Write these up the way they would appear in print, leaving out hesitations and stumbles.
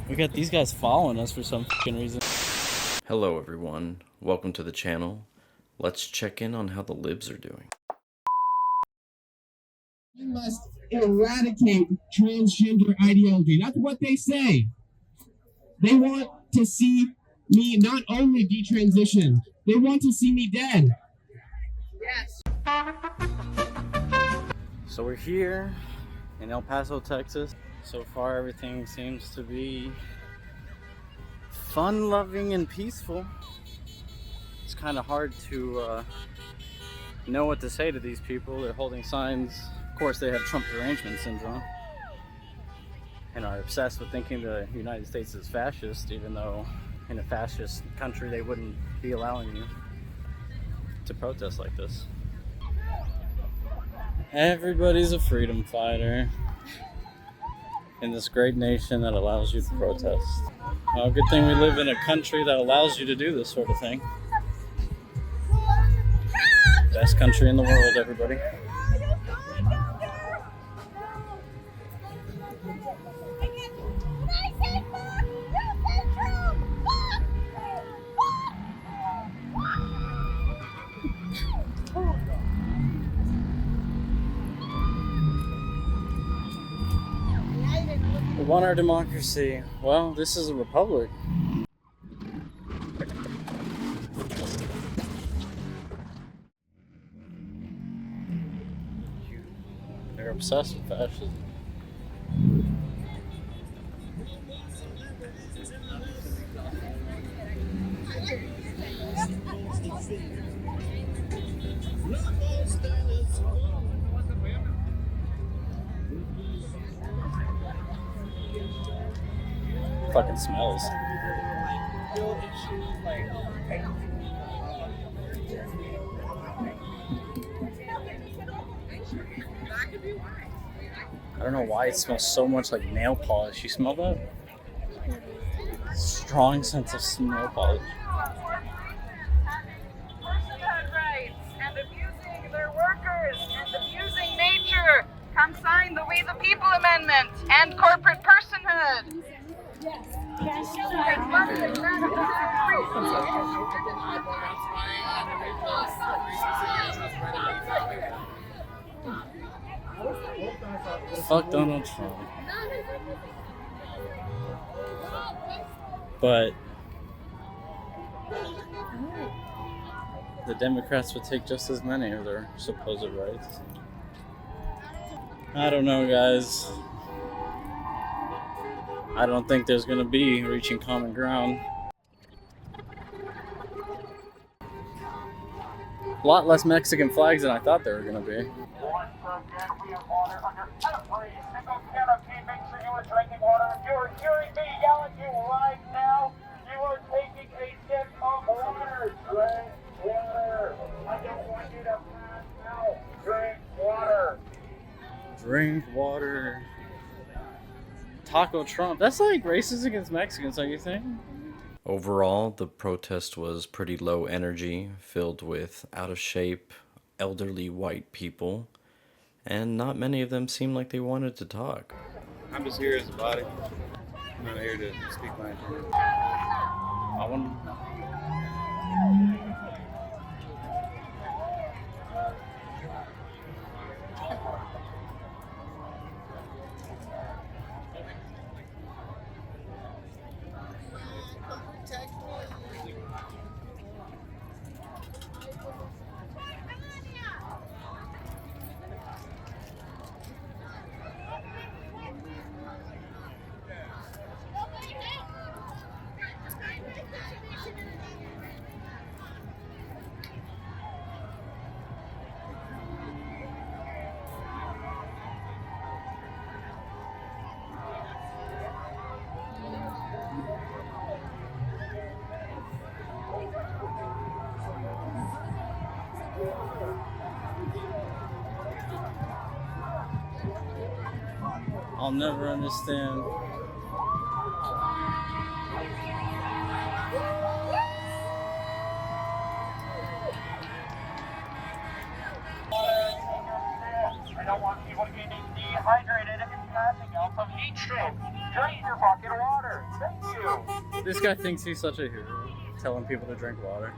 We got these guys following us for some fucking reason. Hello everyone, welcome to the channel. Let's check in on how the libs are doing. We must eradicate transgender ideology. That's what they say. They want to see me not only detransitioned, they want to see me dead. Yes. So we're here in El Paso, Texas. So far everything seems to be fun-loving and peaceful. It's kind of hard to know what to say to these people. They're holding signs. Of course, they have Trump derangement syndrome and are obsessed with thinking the United States is fascist, even though in a fascist country they wouldn't be allowing you to protest like this. Everybody's a freedom fighter in this great nation that allows you to protest. Well, good thing we live in a country that allows you to do this sort of thing. Best country in the world, everybody. We want our democracy. Well, this is a republic. They're obsessed with fascism. Fucking smells. I don't know why it smells so much like nail polish. You smell that? Strong sense of nail polish. Personhood rights and abusing their workers and abusing nature. Come sign the We the People Amendment and corporate personhood. Fuck Donald Trump. But the Democrats would take just as many of their supposed rights. I don't know, guys. I don't think there's gonna be reaching common ground. A lot less Mexican flags than I thought there were gonna be. Drinking water. If you're hearing me yell at you right now, you are taking a sip of water. Drink water. I don't want you to pass out. Drink water. Drink water. Taco Trump. That's like racist against Mexicans, don't you think? Overall, the protest was pretty low energy, filled with out of shape, elderly white people, and not many of them seemed like they wanted to talk. I'm just here as a body. I'm not here to speak my opinion. I want. I'll never understand. I don't want people getting dehydrated and passing out from heat stroke. Drink your fucking water. This guy thinks he's such a hero, telling people to drink water.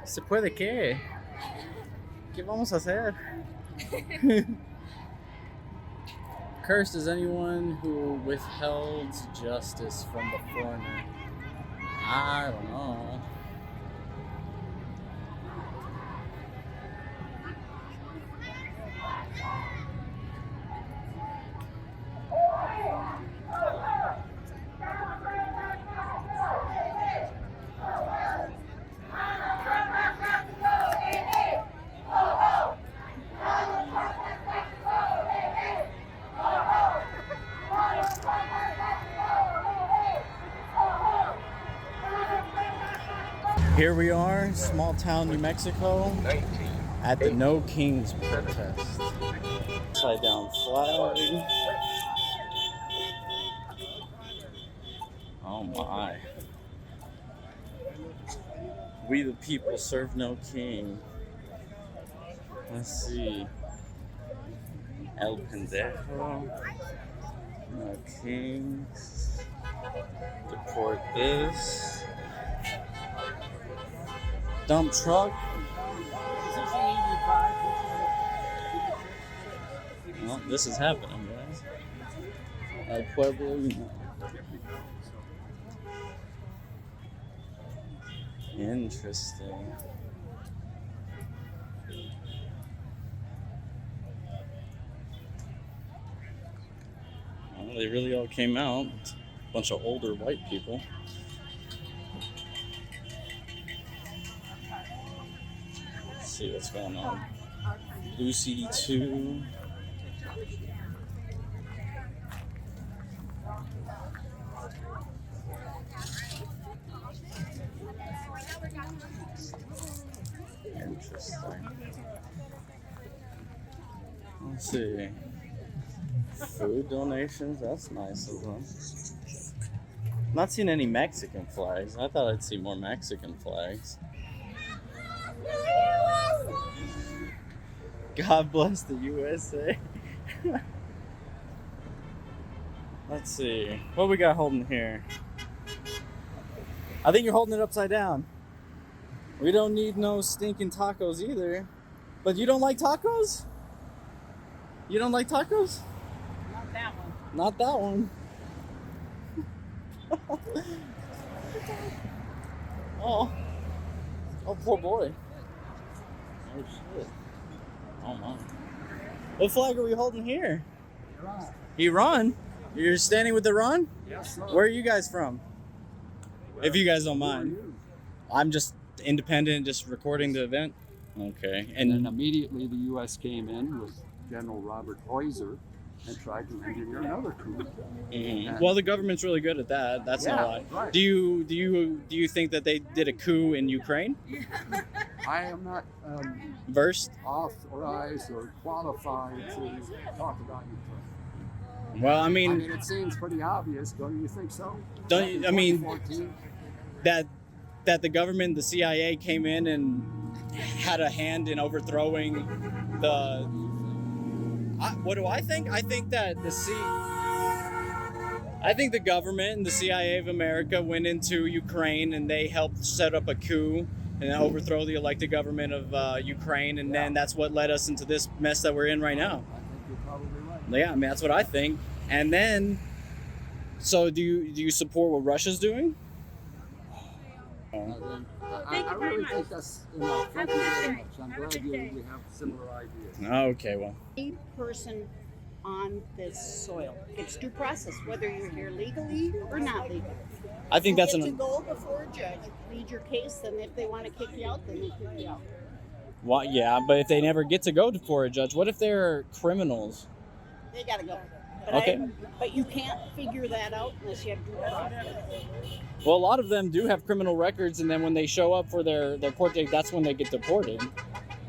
¿Se puede qué? ¿Qué vamos a hacer? Cursed is anyone who withheld justice from the foreigner. I don't know. Here we are, small town New Mexico, at the No Kings protest. Upside down flag. Oh my. We the people serve no king. Let's see. El Pendejo. No kings. Deport this. Dump truck. Well, this is happening, guys. El Pueblo. Interesting. Well, they really all came out. A bunch of older white people. Let's see what's going on. Blue CD2. Interesting. Let's see. Food donations, that's nice of them. Not seeing any Mexican flags. I thought I'd see more Mexican flags. God bless the USA. Let's see. What we got holding here? I think you're holding it upside down. We don't need no stinking tacos either. But you don't like tacos? You don't like tacos? Not that one. Not that one. Oh. Oh, poor boy. Oh, shit. Oh, my. What flag are we holding here? Iran. Iran? You're standing with Iran? Yes, sir. Where are you guys from? If you guys don't Who are mind. you? I'm just independent, just recording the event. Okay. And then And immediately the U.S. came in with General Robert Heuser and tried to engineer another coup. well, the government's really good at that. That's Yeah, no lie. right. Do you think that they did a coup in Ukraine? I am not Versed? authorized or qualified to talk about Ukraine. Well, I I mean, mean, it seems pretty obvious, don't you think so? Don't you- I mean- 2014, that the government, the CIA, came in and had a hand in overthrowing the. What do I think? I think that I think the government and the CIA of America went into Ukraine and they helped set up a coup and overthrow the elected government of Ukraine, and then that's what led us into this mess that we're in right now. I think you're probably right. Yeah, I mean that's what I think. And then, so do you support what Russia's doing? I really think that's enough. Thank you very much. I'm glad we have similar ideas. Okay, well. Person on this soil. It's due process, whether you're here legally or not legally. I think that's you get an. to go before a judge, plead your case, and if they want to kick you out, then they kick you out. Well, yeah, but if they never get to go before a judge, what if they're criminals? They gotta go. But Okay. but you can't figure that out unless you have due process. Well, a lot of them do have criminal records, and then when they show up for their court date, that's when they get deported.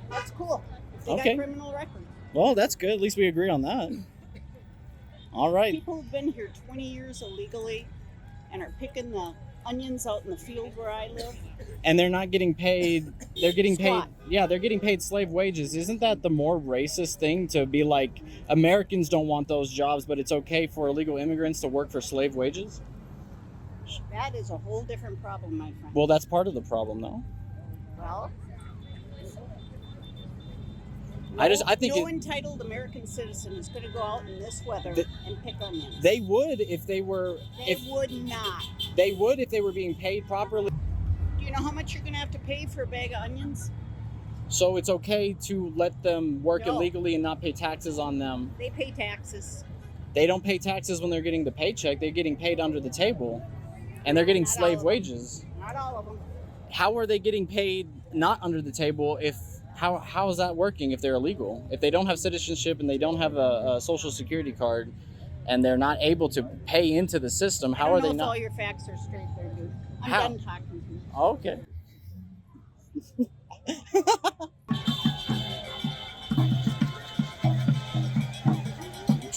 That's cool. If they Okay. got criminal records. Well, that's good. At least we agree on that. All right. People have been here 20 years illegally and are picking the onions out in the field where I live. And they're not getting paid. They're getting Squat. paid. Yeah, they're getting paid slave wages. Isn't that the more racist thing to be like, Americans don't want those jobs, but it's okay for illegal immigrants to work for slave wages? That is a whole different problem, my friend. Well, that's part of the problem, though. Well, I think no entitled American citizen is going to go out in this weather and pick onions. they would if they were. They would not. They would if they were being paid properly. Do you know how much you're going to have to pay for a bag of onions? So it's okay to let them work No. illegally and not pay taxes on them. They pay taxes. They don't pay taxes when they're getting the paycheck. They're getting paid under the table, and they're getting Not all slave of them. wages. Not all of them. How are they getting paid not under the table if how is that working if they're illegal? If they don't have citizenship and they don't have a social security card and they're not able to pay into the system, how are I they don't know if not? all your facts are straight there, dude. I'm How? done talking to you. Oh, okay.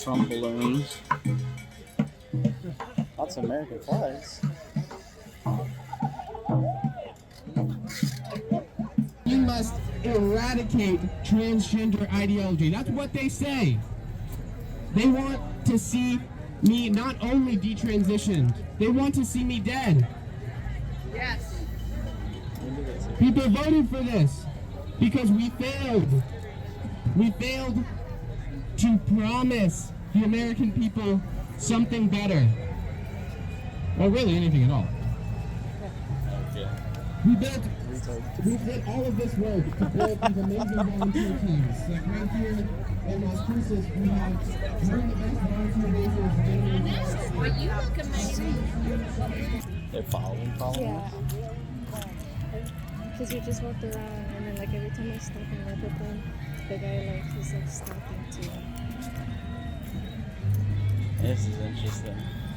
Trump balloons. Lots of American flags. You must eradicate transgender ideology. That's what they say. They want to see me not only detransitioned, they want to see me dead. Yes. People voted for this because we failed. We failed to promise the American people something better. Or really anything at all. Okay. We did all of this work to build these amazing volunteer teams. Like right here in lascruces, we have one of the best volunteer bases. Well, you look amazing. They're following. Yeah. Because we just walked around, and then like every time I stop and work with them, the guy like he's like stopping too. This is interesting.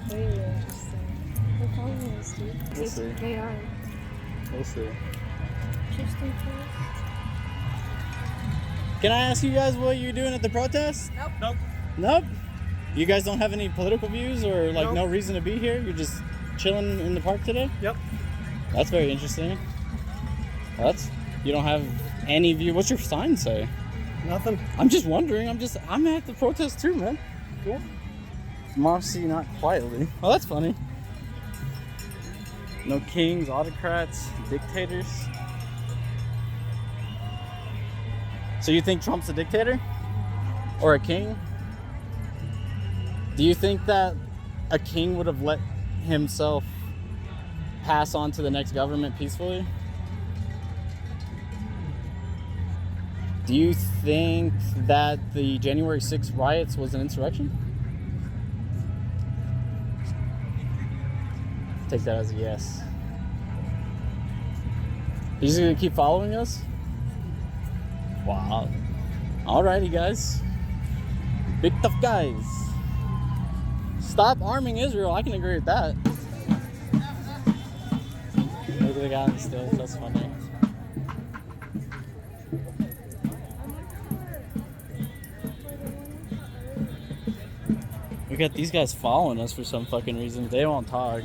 Really interesting. They're following us, dude. We'll see. They are. We'll see. Interesting place. Can I ask you guys what you're doing at the protest? Nope. You guys don't have any political views or like no reason to be here? You're just chilling in the park today? Yep. That's very interesting. You don't have any view. What's your sign say? Nothing. I'm just wondering. I'm at the protest too, man. Cool. Democracy, not quietly. Oh, that's funny. No kings, autocrats, dictators. So you think Trump's a dictator? Or a king? Do you think that a king would have let himself pass on to the next government peacefully? Do you think that the January 6th riots was an insurrection? Take that as a yes. You just gonna keep following us? Wow. Alrighty, guys. Big tough guys. Stop arming Israel. I can agree with that. Look at the guy on the stills. That's funny. We got these guys following us for some fucking reason. They won't talk.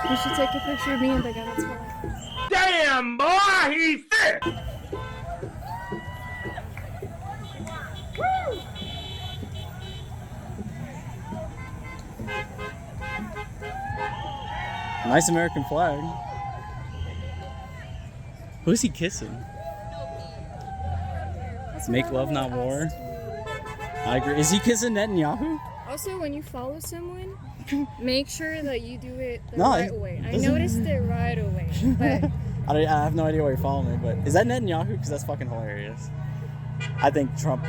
We should take a picture of me and the guy that's following us. Damn, boy, he's thick! Nice American flag. Who's he kissing? Make love, not war. I agree. Is he kissing Netanyahu? Also, when you follow someone, make sure that you do it the No, right way. I noticed it right away, but I have no idea why you're following me, but is that Netanyahu? Because that's fucking hilarious. I think Trump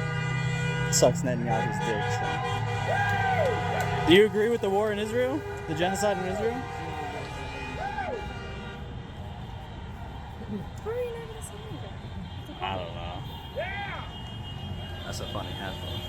sucks Netanyahu's dick. So. Do you agree with the war in Israel? The genocide in Israel? how are you not gonna say that? I don't know. That's a funny asshole.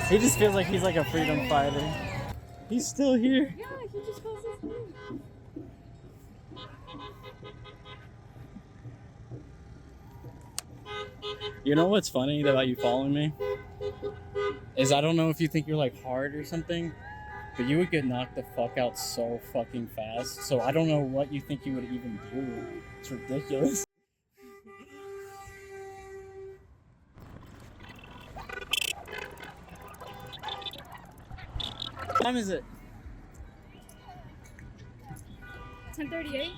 He just feels like he's like a freedom fighter. He's still here. Yeah, he just calls his name. You know what's funny about you following me? Is I don't know if you think you're like hard or something, but you would get knocked the fuck out so fucking fast. So I don't know what you think you would even do. It's ridiculous. What time is it? 10:38.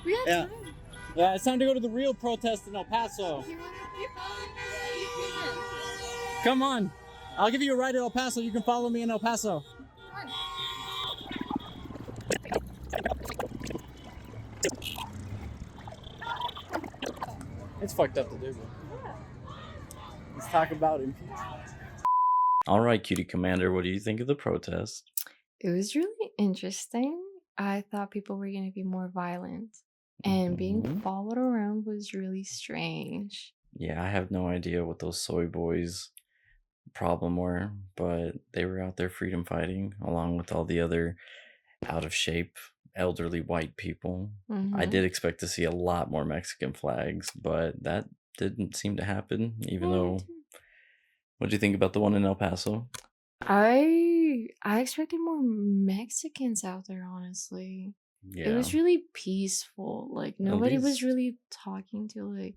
We have Yeah. time. Yeah, it's time to go to the real protest in El Paso. If you want to keep following me, you can. Come on. I'll give you a ride to El Paso. You can follow me in El Paso. Come on. It's fucked up to do, but let's talk about impeachment. All right, Cutie Commander, what do you think of the protest? It was really interesting. I thought people were going to be more violent, and being followed around was really strange. Yeah, I have no idea what those soy boys' problem were, but they were out there freedom fighting along with all the other out of shape elderly white people. I did expect to see a lot more Mexican flags, but that didn't seem to happen, even though... What do you think about the one in El Paso? I expected more Mexicans out there, honestly. Yeah. It was really peaceful. Like, nobody was least- really talking to, like...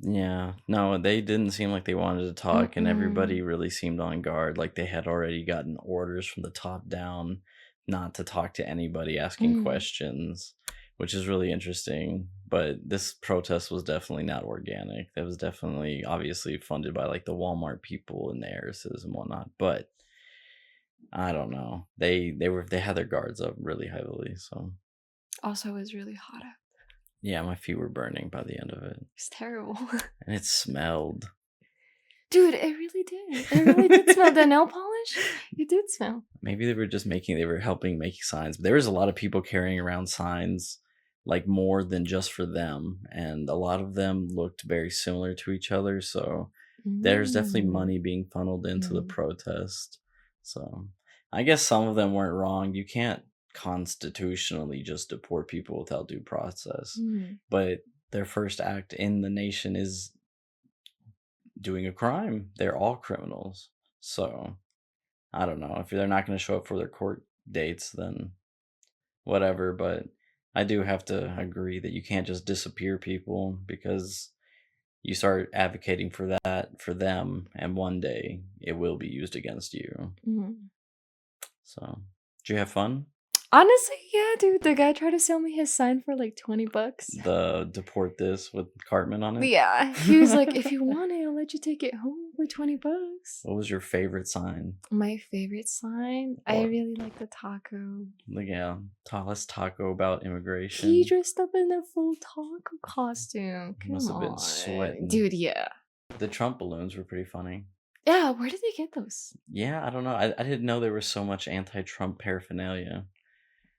Yeah, no, they didn't seem like they wanted to talk, and everybody really seemed on guard. Like they had already gotten orders from the top down not to talk to anybody asking questions, which is really interesting. But this protest was definitely not organic. That was definitely obviously funded by like the Walmart people and the heiresses and whatnot. But I don't know. They had their guards up really heavily. So Also, it was really hot out. yeah, my feet were burning by the end of it. It's terrible. And it smelled. Dude, it really did. It really did smell. The nail polish? It did smell. Maybe they were helping make signs. But there was a lot of people carrying around signs, like more than just for them. And a lot of them looked very similar to each other. So there's definitely money being funneled into the protest. So I guess some of them weren't wrong. You can't constitutionally just deport people without due process. But their first act in the nation is doing a crime. They're all criminals. So I don't know. If they're not going to show up for their court dates, then whatever. But I do have to agree that you can't just disappear people, because you start advocating for that for them, and one day it will be used against you. So did you have fun? Honestly, yeah, dude. The guy tried to sell me his sign for like $20. The deport this with Cartman on it? Yeah. He was like, if you want it, I'll let you take it home for $20. What was your favorite sign? My favorite sign? I really like the taco. Like, yeah, let's taco about immigration. He dressed up in a full taco costume. Come Must have been on. sweating. Dude, yeah. The Trump balloons were pretty funny. Yeah, where did they get those? Yeah, I don't know. I didn't know there was so much anti-Trump paraphernalia.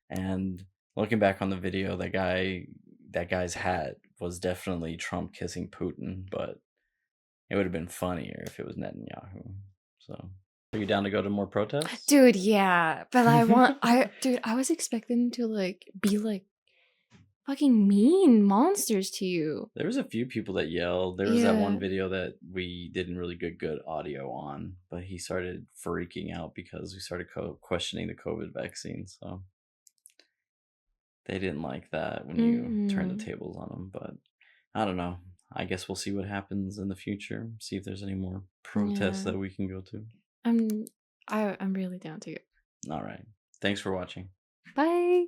And looking back on the video, that guy's hat was definitely Trump kissing Putin, but it would have been funnier if it was Netanyahu. So, are you down to go to more protests? Dude, yeah. But dude, I was expecting to like be like fucking mean monsters to you. There was a few people that yelled. There was that one video that we didn't really get good audio on, but he started freaking out because we started questioning the COVID vaccine. So they didn't like that when you turned the tables on them. But I don't know. I guess we'll see what happens in the future. See if there's any more protests that we can go to. I'm really down to go. All right. Thanks for watching. Bye.